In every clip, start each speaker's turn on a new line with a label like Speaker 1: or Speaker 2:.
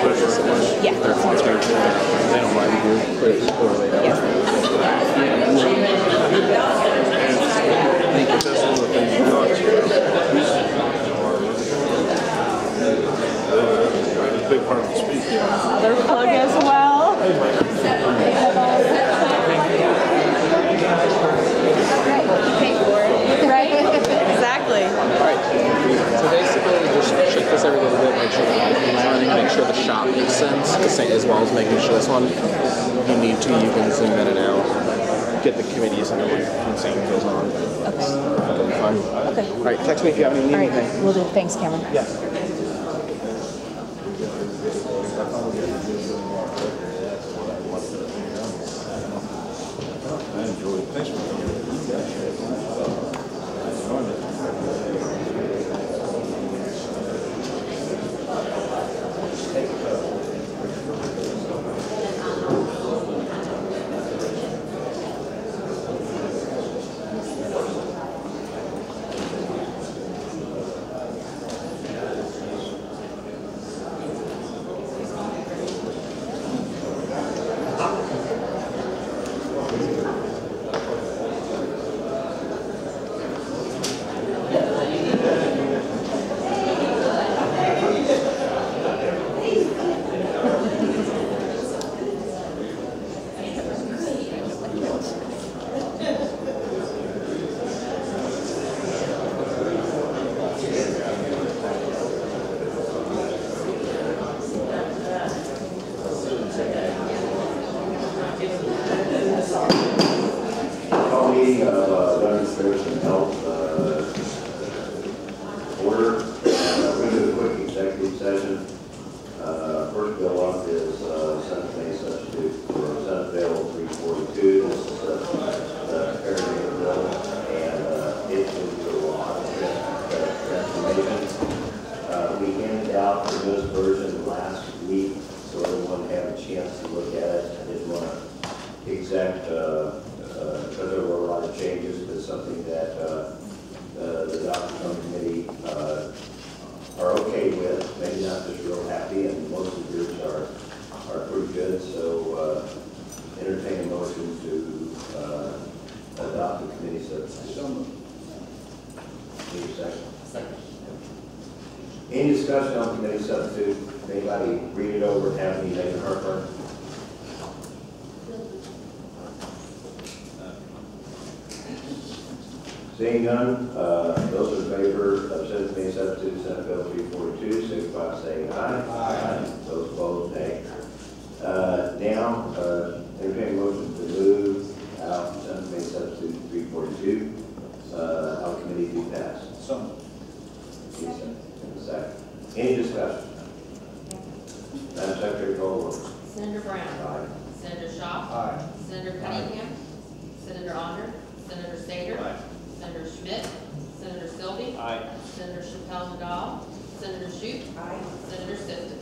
Speaker 1: Yeah.
Speaker 2: They don't mind you put it poorly.
Speaker 1: Yeah.
Speaker 2: I think that's one of the things we talked about. It's a big part of the speech.
Speaker 1: Another plug as well. Right? Exactly.
Speaker 3: Right. So basically, just check this every little bit, make sure the shot makes sense, as well as making sure this one, if you need to, you can zoom in and out, get the committees and when seeing goes on.
Speaker 1: Okay.
Speaker 3: That'll be fine.
Speaker 1: Okay.
Speaker 3: All right, text me if you have any need anything.
Speaker 1: All right, we'll do. Thanks, Cameron.
Speaker 3: Yeah.
Speaker 2: I enjoyed it. Thanks for coming.
Speaker 4: Any discussion on committee substitute? Anybody read it over and have any negative heartburn? Seeing none, those in favor of Senate committee substitute Senate Bill 342, signify by saying aye. Aye. Those opposed, nay. Now, entertaining motion to move out Senate committee substitute 342 out of committee be passed. So. Second. Any discussion? Madam Secretary, call the roll.
Speaker 5: Senator Brown.
Speaker 4: Aye.
Speaker 5: Senator Shaw.
Speaker 4: Aye.
Speaker 5: Senator Cunningham. Senator Onder. Senator Sater.
Speaker 4: Aye.
Speaker 5: Senator Schmidt. Senator Silvey.
Speaker 4: Aye.
Speaker 5: Senator Chappelle-Nadal. Senator Shute. Aye. Senator Sifton.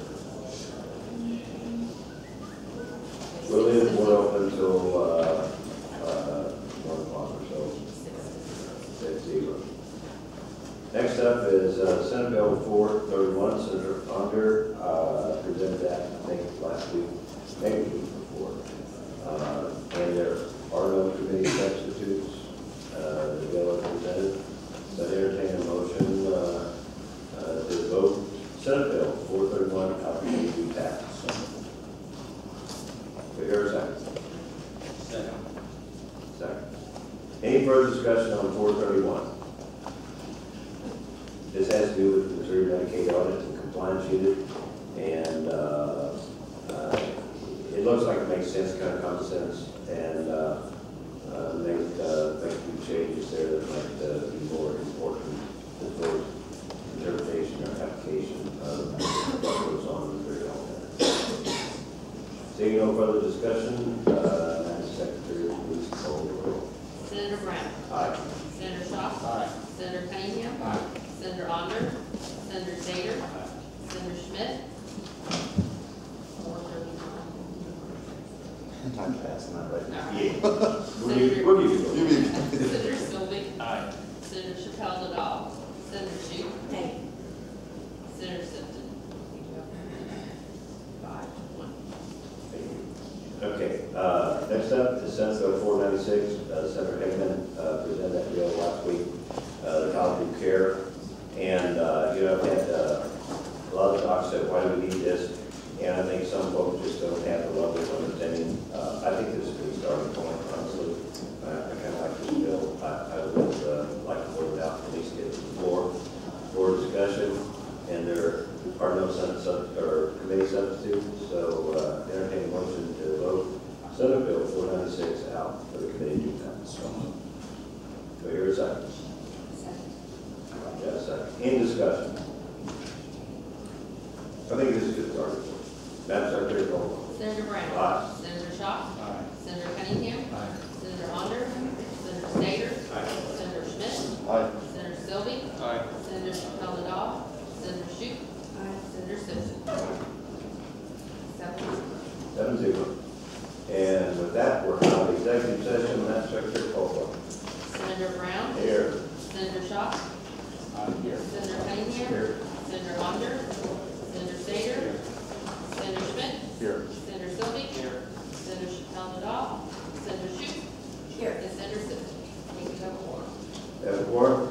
Speaker 4: We'll leave the board open until 1 o'clock or so. 6-0. Next up is Senate Bill 431. Senator Onder presented that, I think, last week, maybe the week before. And there are no committee substitutes. The bill is presented. So I entertain a motion to vote Senate Bill 431 out of committee be passed. Do I hear a second? Second. Any further discussion on 431? This has to do with the Missouri Medicaid audit and compliance unit, and it looks like it makes sense, kind of common sense, and make a few changes there that might be more important as far as interpretation or application of what goes on in Missouri audit. Seeing no further discussion, Madam Secretary, please call the roll.
Speaker 5: Senator Brown.
Speaker 4: Aye.
Speaker 5: Senator Shaw. Aye. Senator Cunningham.
Speaker 4: Aye.
Speaker 5: Senator Onder. Senator Sater. Senator Schmidt. 439.
Speaker 4: Time passing, not right now.
Speaker 5: Yeah. Senator Silvey.
Speaker 4: Aye.
Speaker 5: Senator Chappelle-Nadal. Senator Shute. Senator Sifton.
Speaker 4: Next up is Senate Bill 496. Senator Hickman presented that bill last week, the palliative care. And, I've had a lot of talk said, why do we need this? And I think some folks just don't have the level of understanding. I think this is a good starting point, honestly. I kind of like this bill. I would like to vote it out, at least get it to the floor for discussion. And there are no committee substitutes, so entertain a motion to vote Senate Bill 496 out for the committee to do that. Do I hear a second? Yes, second. Any discussion? I think this is a good starting point. Madam Secretary, roll call.
Speaker 5: Senator Brown.
Speaker 4: Aye.
Speaker 5: Senator Shaw.
Speaker 2: Aye.
Speaker 5: Senator Cunningham.
Speaker 2: Aye.
Speaker 5: Senator Onder. Senator Stater.
Speaker 2: Aye.
Speaker 5: Senator Schmidt.
Speaker 2: Aye.
Speaker 5: Senator Silvey.
Speaker 2: Aye.
Speaker 5: Senator Chappelle-Nadal. Senator Shute. Senator Simpson.
Speaker 4: 7-0. And with that, we're out of executive session. Madam Secretary, roll call.
Speaker 5: Senator Brown.
Speaker 4: Here.
Speaker 5: Senator Shaw.
Speaker 2: Here.
Speaker 5: Senator Cunningham.
Speaker 2: Here.
Speaker 5: Senator Onder. Senator Stater. Senator Schmidt.
Speaker 2: Here.
Speaker 5: Senator Silvey.
Speaker 2: Here.
Speaker 5: Senator Chappelle-Nadal. Senator Shute. And Senator Simpson. Thank you, have a quorum.
Speaker 4: Have a quorum.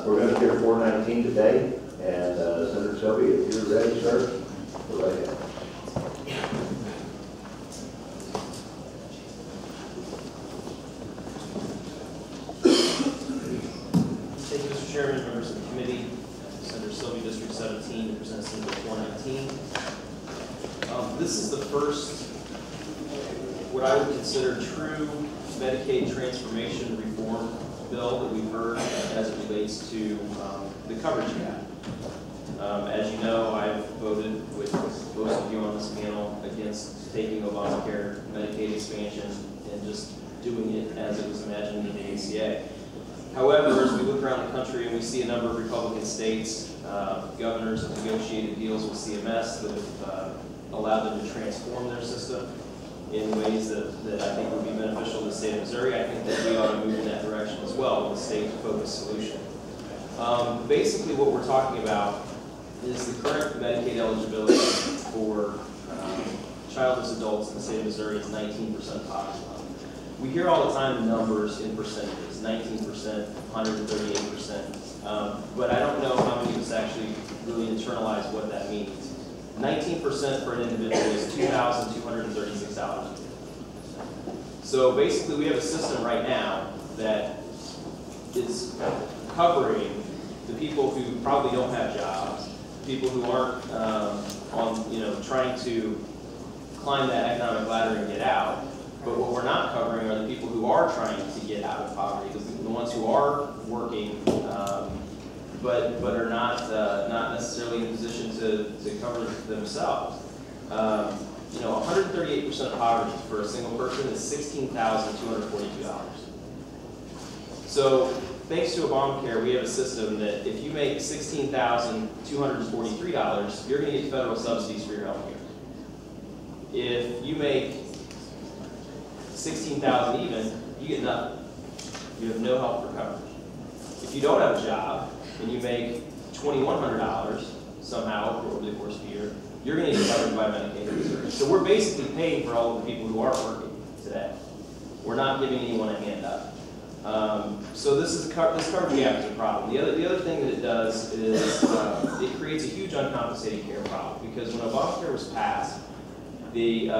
Speaker 4: We're going to hear 419 today. And Senator Silvey, if you're ready, sir, go right ahead.
Speaker 6: Thank you, Mr. Chairman, members of the committee. Senator Silvey, District 17, to present Senate Bill 419. This is the first, what I would consider true Medicaid transformation reform bill that we've heard as it relates to the coverage gap. As you know, I've voted with most of you on this panel against taking Obamacare Medicaid expansion and just doing it as it was imagined in the ACA. However, as we look around the country and we see a number of Republican states, governors have negotiated deals with CMS that have allowed them to transform their system in ways that I think would be beneficial to the state of Missouri. I think that we ought to move in that direction as well with a state-focused solution. Basically, what we're talking about is the current Medicaid eligibility for childless adults in the state of Missouri is 19% poverty level. We hear all the time the numbers in percentages, 19%, 138%, but I don't know how many of us actually really internalize what that means. 19% for an individual is $2,236. So basically we have a system right now that is covering the people who probably don't have jobs, people who aren't trying to climb that economic ladder and get out. But what we're not covering are the people who are trying to get out of poverty, the ones who are working, but are not necessarily in a position to cover themselves. 138% poverty for a single person is $16,242. So thanks to Obamacare, we have a system that if you make $16,243, you're going to get federal subsidies for your health care. If you make $16,000 even, you get nothing. You have no help for coverage. If you don't have a job and you make $2,100 somehow over the course of the year, you're going to get covered by Medicaid in Missouri. So we're basically paying for all of the people who are working today. We're not giving anyone a hand up. So this coverage gap is a problem. The other thing that it does is it creates a huge uncompensated care problem, because when Obamacare was passed, the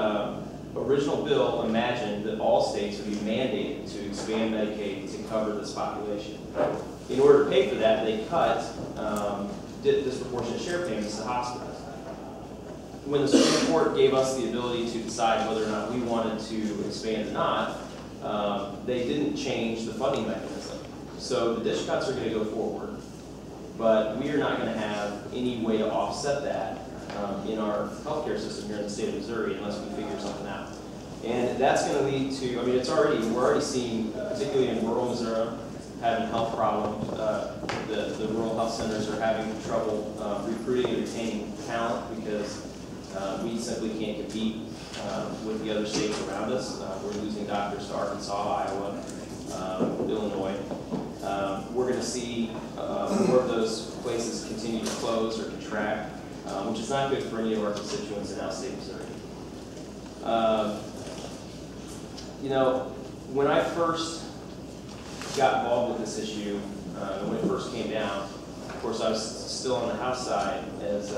Speaker 6: original bill imagined that all states would be mandated to expand Medicaid to cover this population. In order to pay for that, they cut disproportionate share payments to hospitals. When the Supreme Court gave us the ability to decide whether or not we wanted to expand or not, they didn't change the funding mechanism. So the dish cuts are going to go forward, but we are not going to have any way to offset that in our healthcare system here in the state of Missouri unless we figure something out. And that's going to lead to, we're already seeing, particularly in rural Missouri, having health problems. The rural health centers are having trouble recruiting and retaining talent because we simply can't compete with the other states around us. We're losing doctors to Arkansas, Iowa, Illinois. We're going to see more of those places continue to close or contract, which is not good for any of our constituents in our state of Missouri. you know, when I first got involved with this issue, when it first came down, of course I was still on the House side as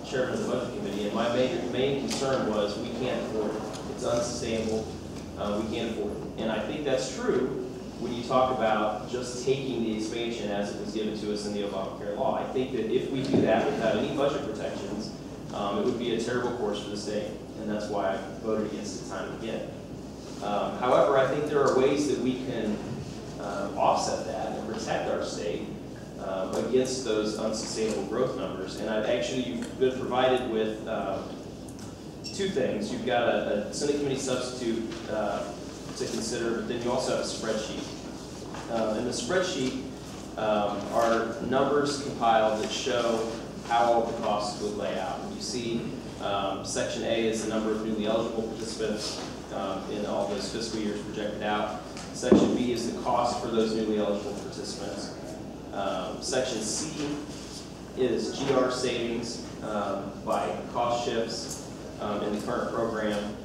Speaker 6: chairman of the Budget Committee, and my main concern was we can't afford it. It's unsustainable. We can't afford it. And I think that's true when you talk about just taking the expansion as it was given to us in the Obamacare law. I think that if we do that without any budget protections, it would be a terrible course for the state, and that's why I voted against it time and again. However, I think there are ways that we can offset that and protect our state against those unsustainable growth numbers. And you've been provided with two things. You've got a Senate committee substitute to consider, but then you also have a spreadsheet. In the spreadsheet are numbers compiled that show how all the costs would lay out. And you see Section A is the number of newly eligible participants in all those fiscal years projected out. Section B is the cost for those newly eligible participants. Section C is GR savings by cost shifts in the current program.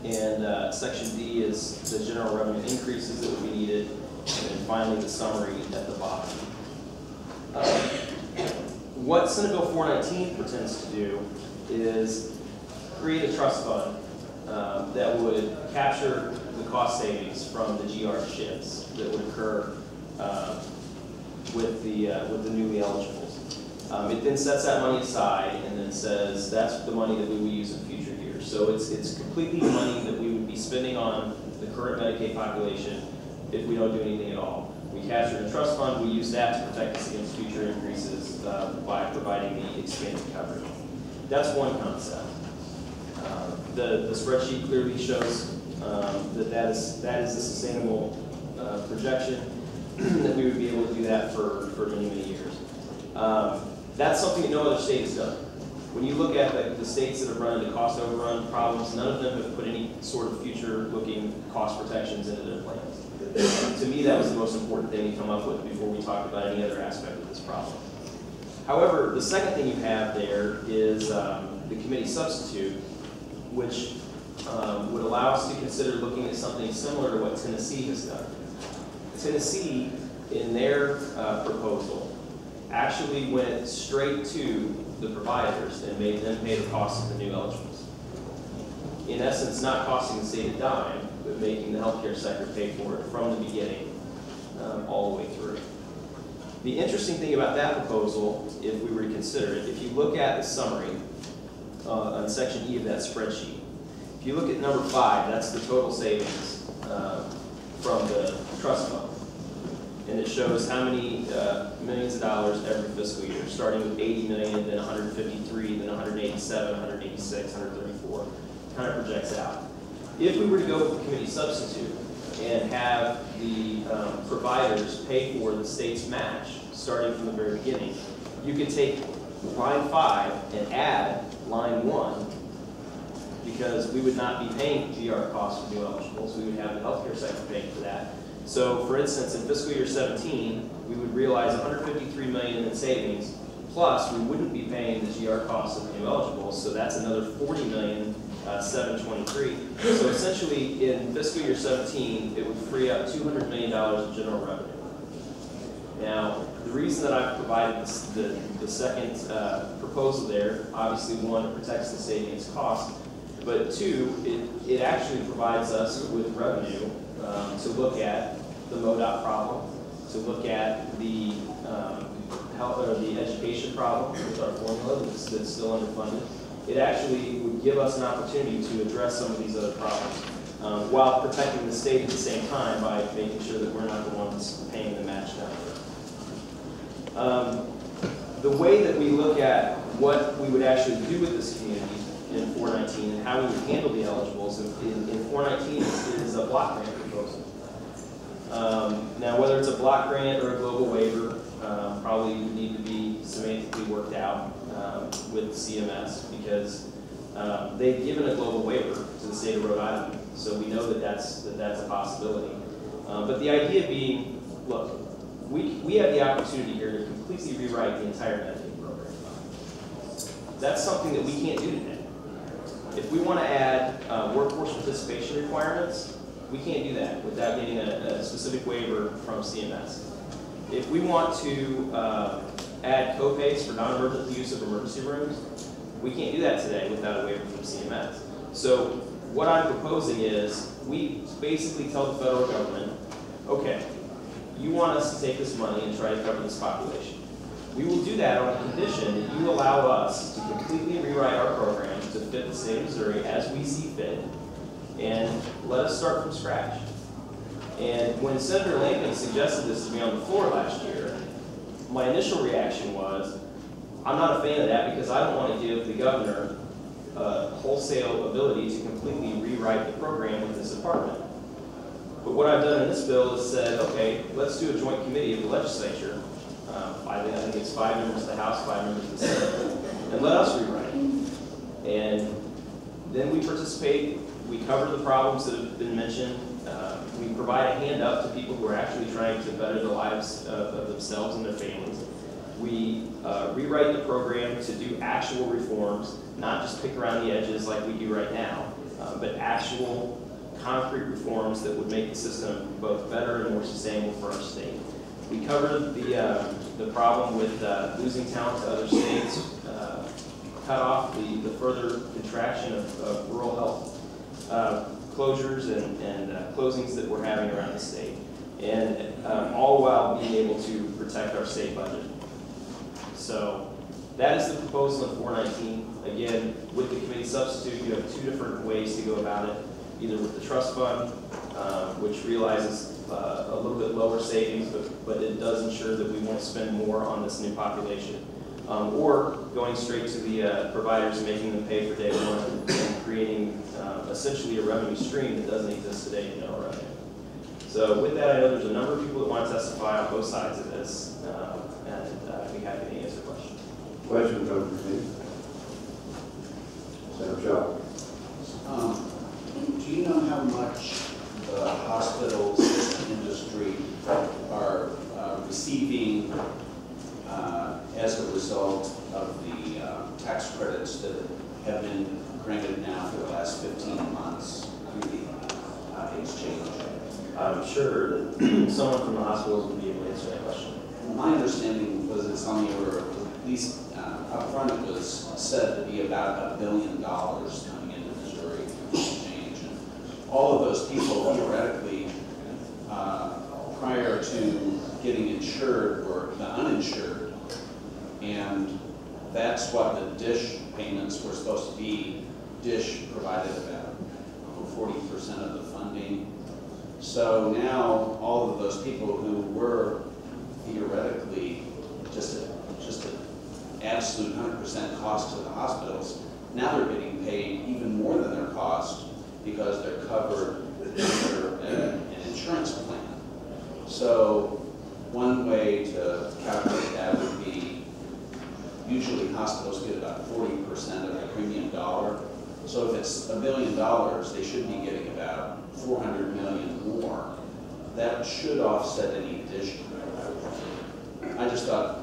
Speaker 6: And Section D is the general revenue increases that would be needed. And then finally, the summary at the bottom. What Senate Bill 419 pretends to do is create a trust fund that would capture the cost savings from the GR shifts that would occur with the newly eligibles. It then sets that money aside and then says that's the money that we will use in future years. So it's completely money that we would be spending on the current Medicaid population if we don't do anything at all. We capture the trust fund, we use that to protect us against future increases by providing the expanded coverage. That's one concept. The spreadsheet clearly shows that is a sustainable projection, that we would be able to do that for many, many years. That's something that no other state has done. When you look at the states that have run into cost overrun problems, none of them have put any sort of future-looking cost protections into their plans. To me, that was the most important thing to come up with before we talked about any other aspect of this problem. However, the second thing you have there is the committee substitute, which would allow us to consider looking at something similar to what Tennessee has done. Tennessee, in their proposal, actually went straight to the providers and made them pay the cost of the new eligibles. In essence, not costing the state a dime, but making the healthcare sector pay for it from the beginning all the way through. The interesting thing about that proposal, if we were to consider it, if you look at the summary on Section E of that spreadsheet, if you look at number 5, that's the total savings from the trust fund. And it shows how many millions of dollars every fiscal year, starting with 80 million, then 153, then 187, 186, 134, kind of projects out. If we were to go with the committee substitute and have the providers pay for the state's match, starting from the very beginning, you could take line 5 and add line 1, because we would not be paying GR costs for new eligibles. We would have the healthcare sector paying for that. So, for instance, in fiscal year 17, we would realize 153 million in savings, plus we wouldn't be paying the GR costs of the new eligibles, so that's another 40 million, 723. So essentially, in fiscal year 17, it would free up $200 million of general revenue. Now, the reason that I've provided the second proposal there, obviously one, it protects the state against cost, but two, it actually provides us with revenue to look at the MODOT problem, to look at the health or the education problem with our formula that's still underfunded. It actually would give us an opportunity to address some of these other problems while protecting the state at the same time by making sure that we're not the ones paying the match down there. The way that we look at what we would actually do with this community in 419 and how we would handle the eligibles in 419 is a block grant proposal. Now, whether it's a block grant or a global waiver, probably would need to be semantically worked out with CMS, because they've given a global waiver to the state of Rhode Island, so we know that that's a possibility. But the idea being, look, we have the opportunity here to completely rewrite the entire Medicaid program. That's something that we can't do today. If we want to add workforce participation requirements, We can't do that without getting a specific waiver from CMS. If we want to add co-pays for non-emergent use of emergency rooms, we can't do that today without a waiver from CMS. So what I'm proposing is we basically tell the federal government, okay, you want us to take this money and try to cover this population. We will do that on a condition that you allow us to completely rewrite our program to fit the state of Missouri as we see fit, and let us start from scratch. And when Senator Lincoln suggested this to me on the floor last year, my initial reaction was, I'm not a fan of that because I don't want to give the governor wholesale ability to completely rewrite the program with this department. But what I've done in this bill is said, okay, let's do a joint committee of the legislature. I think it's 5 members of the House, 5 members of the Senate, and let us rewrite it. And then we participate, we cover the problems that have been mentioned, we provide a hand up to people who are actually trying to better the lives of themselves and their families. We rewrite the program to do actual reforms, not just pick around the edges like we do right now, but actual concrete reforms that would make the system both better and more sustainable for our state. We covered the problem with losing talent to other states, cut off the further contraction of rural health closures and closings that we're having around the state, and all while being able to protect our state budget. So that is the proposal in 419. Again, with the committee substitute, you have 2 different ways to go about it, either with the trust fund, which realizes a little bit lower savings, but it does ensure that we won't spend more on this new population, or going straight to the providers and making them pay for day one and creating essentially a revenue stream that doesn't exist today in general revenue. So with that, I know there's a number of people that want to testify on both sides of this, and I'd be happy to answer questions.
Speaker 4: Question from the committee. Senator Shaw.
Speaker 7: Do you know how much the hospitals industry are receiving as a result of the tax credits that have been granted now for the last 15 months through the exchange?
Speaker 6: I'm sure that someone from the hospitals would be able to answer that question.
Speaker 7: My understanding was it's on the order of, at least up front, it was said to be about $1 billion coming into Missouri through exchange. And all of those people theoretically, prior to getting insured, were the uninsured. And that's what the DISH payments were supposed to be. DISH provided about 40% of the funding. So now all of those people who were theoretically just an absolute 100% cost to the hospitals, now they're getting paid even more than their cost because they're covered under an insurance plan. So one way to calculate that would be usually hospitals get about 40% of the premium dollar. So if it's $1 billion, they should be getting about $400 million more. That should offset any addition. I just thought,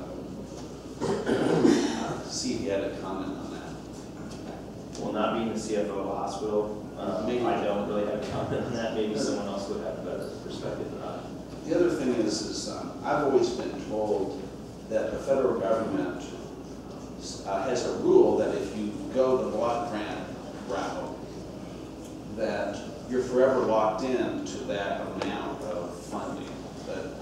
Speaker 7: see if you had a comment on that.
Speaker 6: Well, not being the CFO of a hospital, I don't really have a comment on that. Maybe someone else would have a better perspective than I.
Speaker 7: The other thing is I've always been told that the federal government has a rule that if you go the block grant route, that you're forever locked in to that amount of funding. But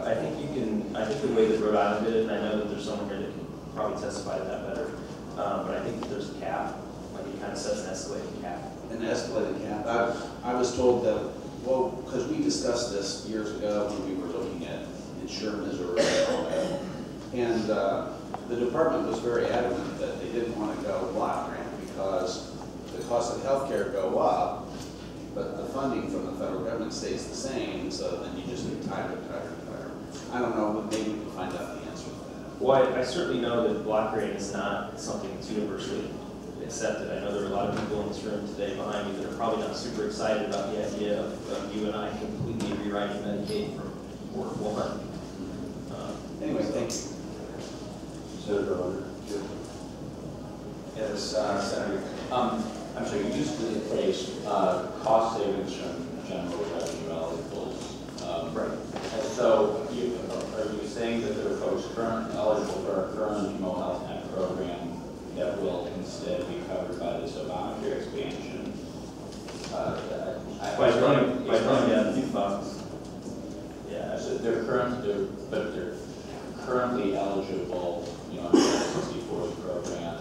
Speaker 6: I think you can. I think the way that Rhode Island did it, and I know that there's someone here that can probably testify to that better. But I think that there's a cap. Like it kind of sets an escalating cap.
Speaker 7: an escalated cap. I was told that, well, because we discussed this years ago when we were looking at Insure Missouri and all that. And the department was very adamant that they didn't want to go block grant because the cost of health care go up, but the funding from the federal government stays the same, so then you just get tighter and tighter and tighter. I don't know, maybe we can find out the answer to that.
Speaker 6: Well, I certainly know that block grant is not something that's universally accepted. I know there are a lot of people in this room today behind me that are probably not super excited about the idea of you and I completely rewriting Medicaid from Ward 1.
Speaker 7: Anyway, thank you.
Speaker 4: Senator Hunter.
Speaker 8: Yes, Senator.
Speaker 7: I'm sorry, you used the phrase, cost savings from general revenue eligibles.
Speaker 6: Right.
Speaker 7: And so are you saying that there are folks eligible for our current Mo Health Net program that will instead be covered by this Obamacare expansion?
Speaker 6: By drawing down new funds.
Speaker 7: Yeah, so they're currently eligible, under the 64 program.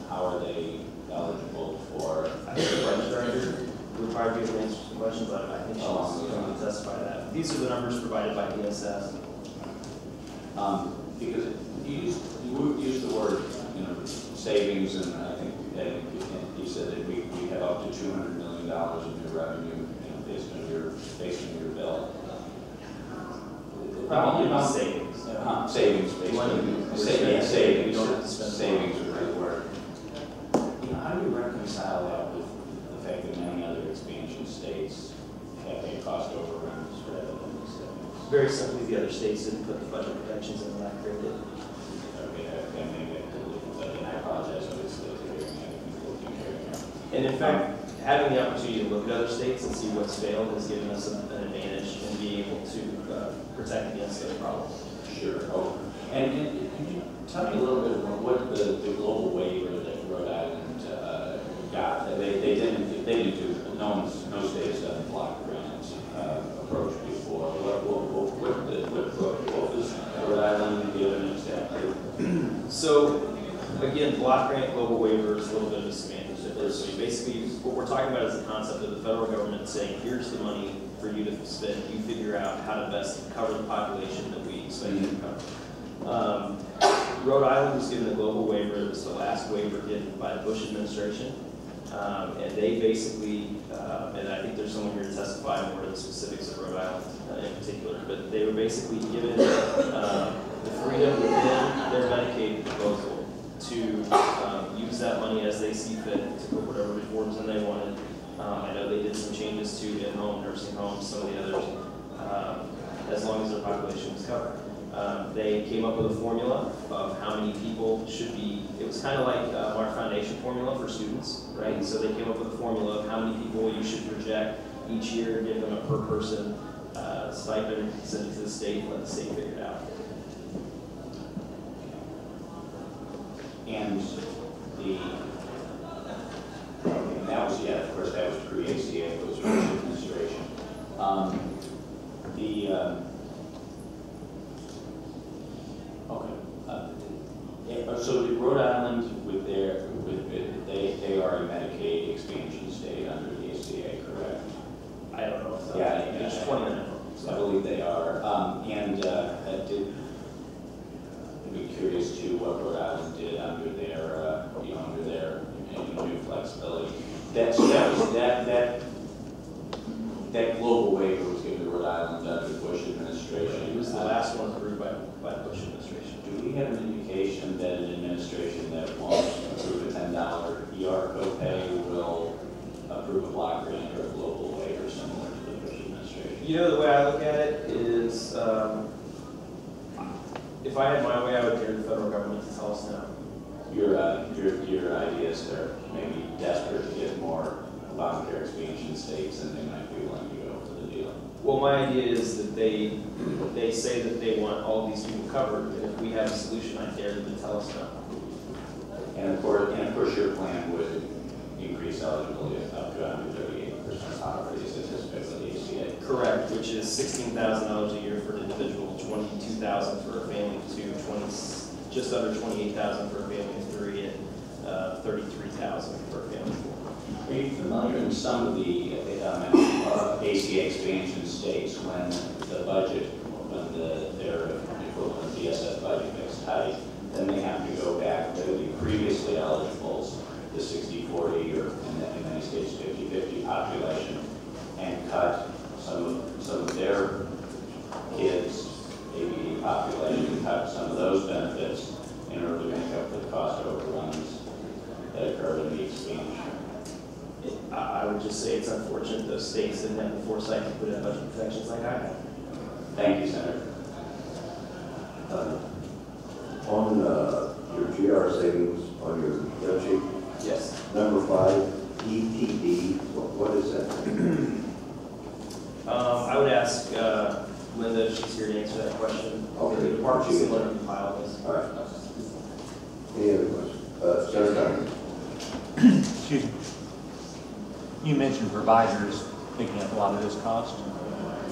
Speaker 7: How are they eligible for?
Speaker 6: I think the budget director would probably be able to answer some questions, but I think she's going to testify to that. These are the numbers provided by ESS.
Speaker 7: Because you used the word, savings, and I think you said that we have up to $200 million in new revenue, based on your bill.
Speaker 6: Probably not savings.
Speaker 7: Savings, basically. Savings. Savings would be the word. How do you reconcile that with the fact that many other expansion states have a cost overruns rather than the savings?
Speaker 6: Very simply, the other states didn't put the budget protections in that created.
Speaker 7: I apologize for this.
Speaker 6: And in fact, having the opportunity to look at other states and see what's failed has given us an advantage in being able to protect against those problems.
Speaker 7: Sure. Oh, and can you tell me a little bit about what the global waiver that Rhode Island got? They didn't do. No state has done a block grant approach before. What was Rhode Island given exactly?
Speaker 6: So again, block grant, global waiver is a little bit of a semantic difference. So basically, what we're talking about is the concept of the federal government saying, here's the money for you to spend. You figure out how to best cover the population that we expect you to cover. Rhode Island was given a global waiver. It was the last waiver given by the Bush administration. And they basically, and I think there's someone here to testify more to the specifics of Rhode Island in particular, but they were basically given the freedom within their Medicaid proposal to use that money as they see fit to put whatever reforms in they wanted. I know they did some changes to in-home nursing homes, some of the others, as long as their population was covered. They came up with a formula of how many people should be, it was kind of like our foundation formula for students, right? So they came up with a formula of how many people you should project each year, give them a per person stipend, send it to the state, let the state figure it out.
Speaker 7: And that was, yeah, of course, that was pre-ACA, it was Bush administration. So the Rhode Island, they are a Medicaid expansion state under the ACA, correct?
Speaker 6: I don't know if so.
Speaker 7: Yeah,
Speaker 6: It's 20 minutes.
Speaker 7: I believe they are. I'd be curious too what Rhode Island did under their new flexibility. That global waiver was given to Rhode Island under the Bush administration.
Speaker 6: It was the last one approved by the Bush administration.
Speaker 7: Do we have an indication that an administration that won't approve a $10 ER copay will approve a block grant or a global waiver similar to the Bush administration?
Speaker 6: You know, the way I look at it is, if I had my way, I would dare the federal government to tell us no.
Speaker 7: Your ideas are maybe desperate to get more Obamacare expansion states, and they might be willing to go for the deal.
Speaker 6: Well, my idea is that they say that they want all of these people covered, and if we have a solution, I dare them to tell us no.
Speaker 7: And of course, your plan would increase eligibility up to 138% poverty, as anticipated by the ACA.
Speaker 6: Correct, which is $16,000 a year for an individual, $22,000 for a family of two, just under $28,000 for a family of three, and $33,000 for a family of four.
Speaker 7: Are you familiar in some of the ACA expansion states when the budget, their equivalent DSS budget gets tight, then they have to go back to the previously eligibles, the 60-40 or in many states 50-50 population, and cut some of their kids' ABD population, cut some of those benefits in order to make up for the cost overruns that occurred in the expansion.
Speaker 6: I would just say it's unfortunate those states didn't have the foresight to put in budget protections like I have.
Speaker 7: Thank you, Senator.
Speaker 4: On your GR savings on your red sheet,
Speaker 6: Yes.
Speaker 4: number 5, ETD, what is that?
Speaker 6: I would ask Linda if she's here to answer that question.
Speaker 4: Okay.
Speaker 6: The department's the one who compiled this.
Speaker 4: All right. Any other questions? Senator Duncan.
Speaker 8: Excuse me. You mentioned providers picking up a lot of this cost.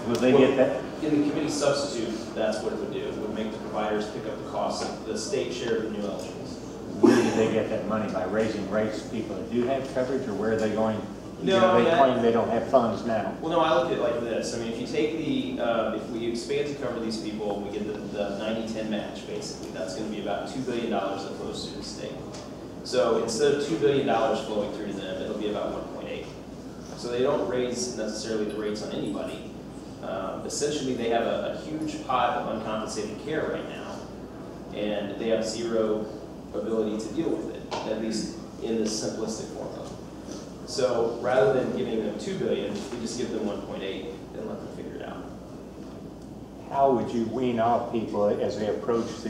Speaker 8: Will they get that?
Speaker 6: In the committee substitute, that's what it would do. It would make the providers pick up the cost of the state share of the new eligibles.
Speaker 8: Where do they get that money? By raising rates for people that do have coverage, or where are they going?
Speaker 6: No,
Speaker 8: they claim they don't have funds now.
Speaker 6: Well, no, I look at it like this. I mean, if you take the, if we expand to cover these people, we get the 90-10 match, basically. That's going to be about $2 billion that flows through the state. So instead of $2 billion flowing through to them, it'll be about 1.8. So they don't raise necessarily the rates on anybody. Essentially, they have a huge pot of uncompensated care right now, and they have zero ability to deal with it, at least in this simplistic formula. So rather than giving them $2 billion, we just give them 1.8 and let them figure it out.
Speaker 8: How would you wean off people as they approach the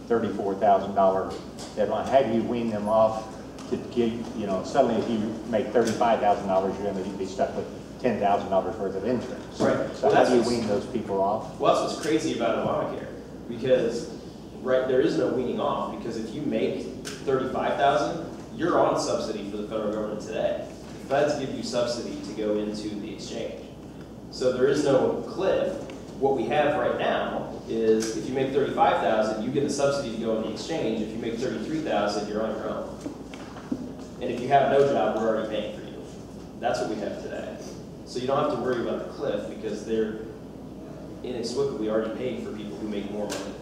Speaker 8: $34,000 deadline? How do you wean them off to give, you know, suddenly if you make $35,000, you're going to be stuck with $10,000 worth of insurance.
Speaker 6: Right.
Speaker 8: So
Speaker 6: Well,
Speaker 8: how do you
Speaker 6: that's
Speaker 8: wean those people off?
Speaker 6: Well, that's what's crazy about Obamacare, because there is no weaning off, because if you make $35,000, you're on subsidy for the federal government today. The feds give you subsidy to go into the exchange. So there is no cliff. What we have right now is if you make $35,000, you get a subsidy to go in the exchange. If you make $33,000, you're on your own. And if you have no job, we're already paying for you. That's what we have today. So you don't have to worry about the cliff, because they're inexplicably already paid for people who make more money.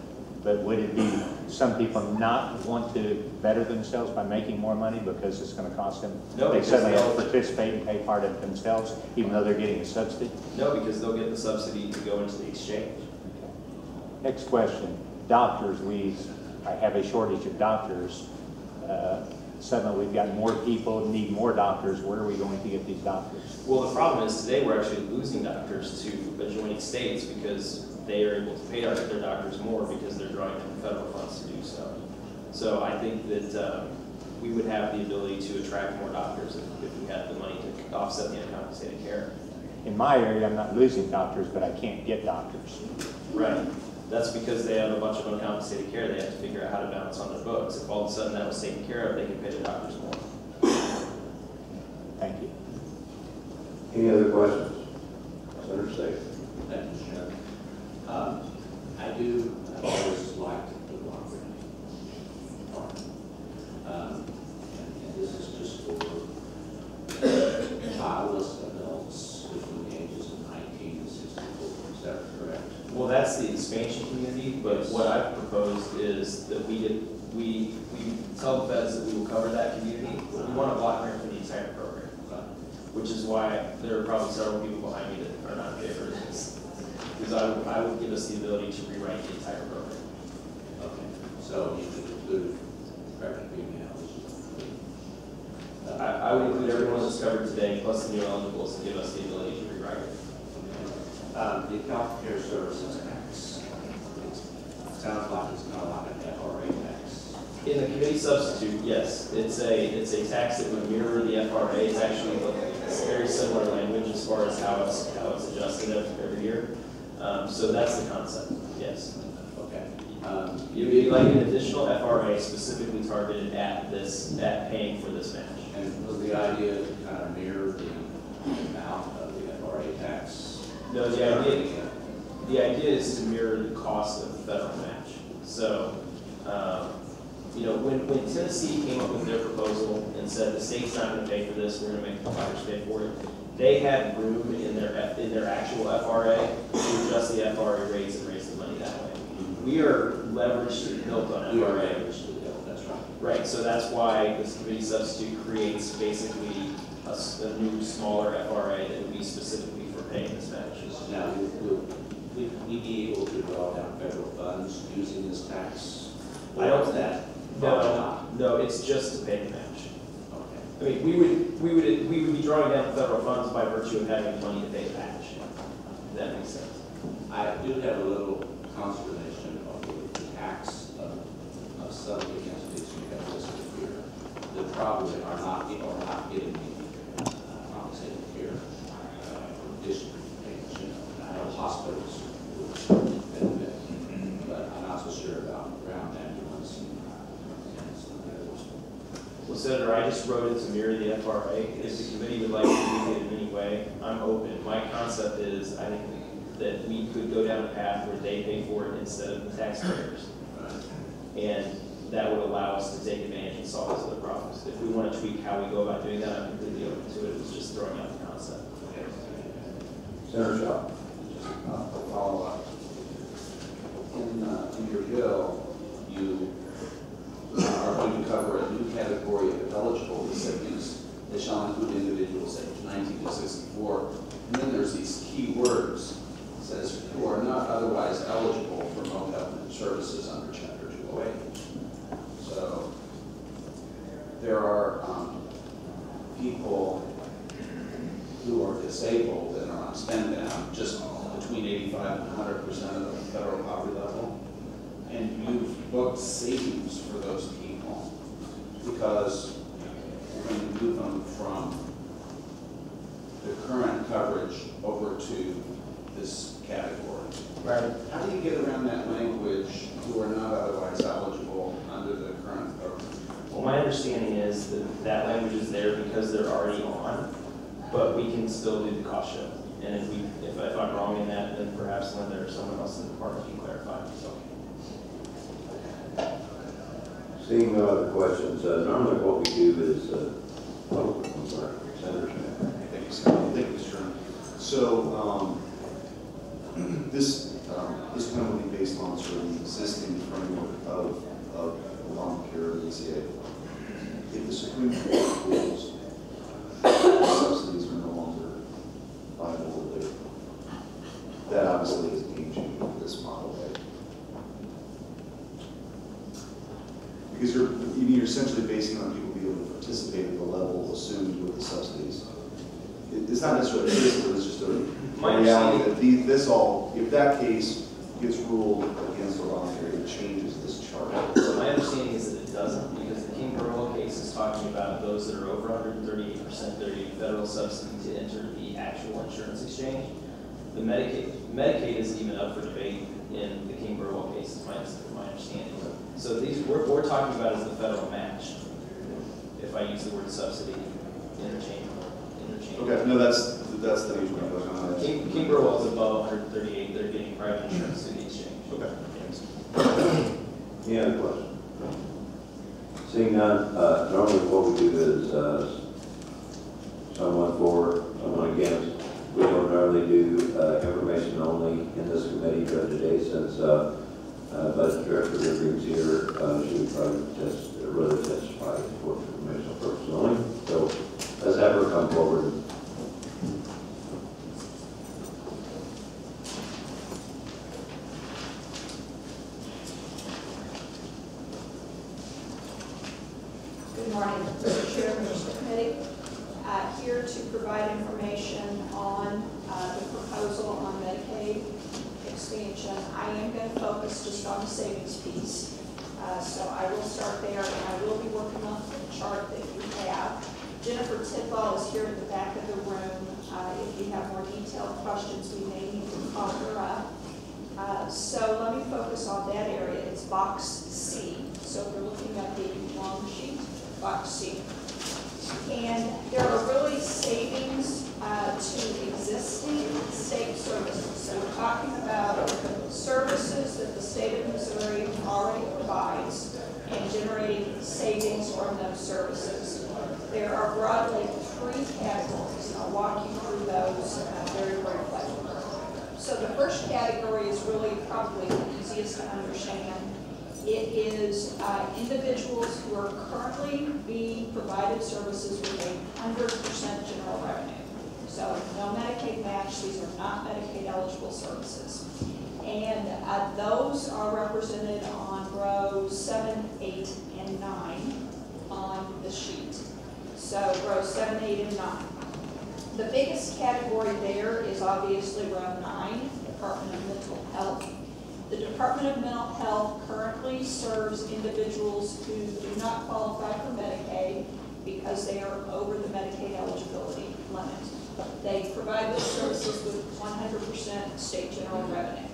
Speaker 8: But would it be some people not want to better themselves by making more money because it's going to cost them?
Speaker 6: No,
Speaker 8: they
Speaker 6: because
Speaker 8: suddenly have to
Speaker 6: they'll-
Speaker 8: participate and pay part of it themselves, even though they're getting a subsidy?
Speaker 6: No, because they'll get the subsidy to go into the exchange.
Speaker 8: Next question. Doctors, I have a shortage of doctors. Suddenly we've got more people, need more doctors. Where are we going to get these doctors?
Speaker 6: Well, the problem is today we're actually losing doctors to adjoining states because they are able to pay their doctors more because they're drawing from federal funds to do so. So I think that we would have the ability to attract more doctors if we had the money to offset the uncompensated care.
Speaker 8: In my area, I'm not losing doctors, but I can't get doctors.
Speaker 6: Right. That's because they have a bunch of uncompensated care they have to figure out how to balance on their books. If all of a sudden that was taken care of, they can pay their doctors more.
Speaker 8: Thank you.
Speaker 4: Any other questions? Senator Silvey.
Speaker 7: Thank you, Chair. I've always liked the cooperative part. And this is just for childless adults between the ages of 19 and 64. Is that correct?
Speaker 6: Well, that's the expansion community, but what I've proposed is that we tell the feds that we will cover that community. We want a block grant for the entire program, which is why there are probably several people behind me that are not in favor of this. Because I would give us the ability to rewrite the entire program.
Speaker 7: Okay. So you could include pregnant females.
Speaker 6: I would include everyone that's covered today, plus the new eligibles, and give us the ability to rewrite it.
Speaker 7: The health care services tax, it sounds like it's kind of like an FRA tax.
Speaker 6: In the committee substitute, yes, it's a tax that would mirror the FRA. It's actually it's very similar language as far as how it's adjusted every year. So that's the concept. Yes.
Speaker 7: Okay.
Speaker 6: It would be like an additional FRA specifically targeted at paying for this match.
Speaker 7: And was the idea to kind of mirror the amount of the FRA tax?
Speaker 6: No, the idea is to mirror the cost of the federal match. So, when Tennessee came up with their proposal and said the state's not going to pay for this, we're going to make the providers pay for it, they had room in their actual FRA to adjust the FRA rates and raise the money that way. We are leveraged to the hilt on
Speaker 7: We are
Speaker 6: FRA.
Speaker 7: leveraged to the hilt, that's right.
Speaker 6: Right, so that's why this committee substitute creates basically a new, smaller FRA that would be specifically for paying this match.
Speaker 7: Now, will we be able to draw down federal funds using this tax?
Speaker 6: I don't.
Speaker 7: That?
Speaker 6: No, it's just to pay the match.
Speaker 7: Okay.
Speaker 6: I mean, we would be drawing down federal funds by virtue of having money to pay the match. If that makes sense.
Speaker 7: I do have a little consternation over the tax of some of the entities you have listed here that probably are not getting
Speaker 6: just wrote it to mirror the FRA. If the committee would like to do it in any way, I'm open. My concept is, I think that we could go down a path where they pay for it instead of the taxpayers. And that would allow us to take advantage and solve this other problems. If we want to tweak how we go about doing that, I'm completely open to it. It was just throwing out the concept.
Speaker 4: Senator Shaw.
Speaker 7: Follow up. In your bill, you are going to cover a new category of eligible recipients. They shall include individuals aged 19 to 64. And then there's these key words. It says, who are not otherwise eligible for remote government services under Chapter 208. So there are people who are disabled and are on spend down just between 85 and 100% of the federal poverty level. And you've booked savings for those people because you're going to move them from the current coverage over to this category.
Speaker 6: Right.
Speaker 7: How do you get around that language who are not otherwise eligible under the current program?
Speaker 6: Well, my understanding is that that language is there because they're already on, but we can still do the cost share. And if I'm wrong in that, then perhaps Linda or someone else in the department can clarify. So.
Speaker 4: Seeing no other questions, normally what we do is, I'm sorry, Senator Smith.
Speaker 2: Thank you, Senator. Thank you, Mr. Chairman. So this plan will be based on sort of the existing framework of Obamacare and ACA. If the Supreme Court rules subsidies are no longer viable, that obviously is a game changer for this model, right? Because you're essentially basing on people being able to participate at the level assumed with the subsidies. It's not necessarily physical, it's just a reality that if that case gets ruled against Obamacare, it changes this chart.
Speaker 6: So my understanding is that it doesn't, because the King-Burwell case is talking about those that are over 138% that are getting federal subsidy to enter the actual insurance exchange. The Medicaid isn't even up for debate in the King-Burwell case, is my understanding. So what we're talking about is the federal match, if I use the word subsidy interchangeably.
Speaker 2: Okay, no, that's the age one.
Speaker 6: King-Burwell is above 138, they're getting private insurance through the exchange.
Speaker 2: Okay, thanks.
Speaker 4: Any other questions? Seeing none, normally what we do is someone for, someone against. We don't normally do information only in this committee, but today since Budget Director Rivers here, she would probably rather testify for informational purposes only. So let's have her come forward.
Speaker 9: Good morning, Mr. Chair, members of the committee. Here to provide information on the proposal on Medicaid expansion. I am going to focus just on the savings piece. So I will start there, and I will be working on the chart that you have. Jennifer Tidwell is here at the back of the room. If you have more detailed questions, we may need to call her up. So let me focus on that area. It's box C. So if you're looking at the long sheet, box C. And there are really savings to existing state services. So we're talking about services that the state of Missouri already provides and generating savings from those services. There are broadly three categories, and I'll walk you through those very briefly. So the first category is really probably the easiest to understand. It is individuals who are currently being provided services with 100% general revenue. So no Medicaid match, these are not Medicaid eligible services. And those are represented on rows 7, 8, and 9 on the sheet. So rows 7, 8, and 9. The biggest category there is obviously row 9, Department of Mental Health. The Department of Mental Health currently serves individuals who do not qualify for Medicaid because they are over the Medicaid eligibility limit. They provide those services with 100% state general revenue.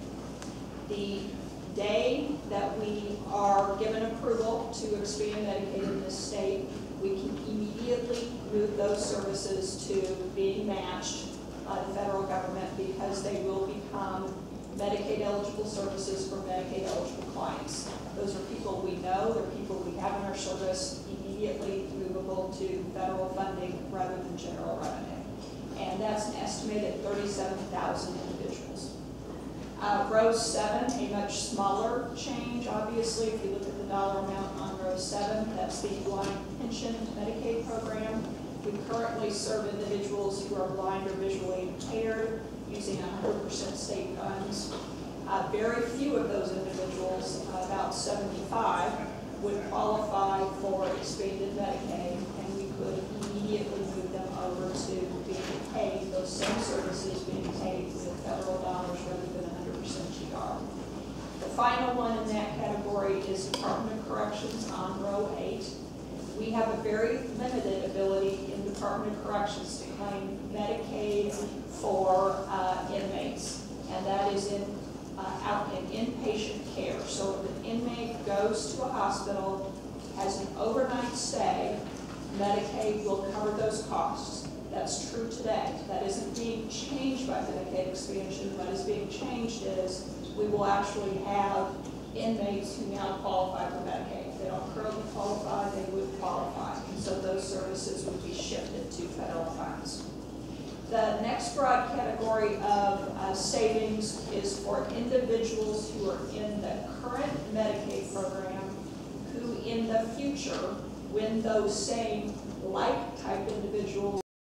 Speaker 9: The day that we are given approval to expand Medicaid in this state, we can immediately move those services to being matched by the federal government because they will become Medicaid eligible services for Medicaid eligible clients. Those are people we know, they're people we have in our service, immediately movable to federal funding rather than general revenue. And that's an estimated 37,000 individuals. Row 7, a much smaller change, obviously. If you look at the dollar amount on row 7, that's the blind pension Medicaid program. We currently serve individuals who are blind or visually impaired using 100% state funds. Very few of those individuals, about 75, would qualify for expanded Medicaid, and we could immediately move them over to being paid, those same services being paid with federal dollars rather than 100% GR. The final one in that category is Department of Corrections on row 8. We have a very limited ability in Department of Corrections to claim Medicaid for inmates, and that is out in inpatient care. So if an inmate goes to a hospital, has an overnight stay, Medicaid will cover those costs. That's true today. That isn't being changed by Medicaid expansion. What is being changed is we will actually have inmates who now qualify for Medicaid. If they don't currently qualify, they would qualify. And so those services would be shifted to federal funds. The next broad category of savings is for individuals who are in the current Medicaid program who in the future, when those same like-type individuals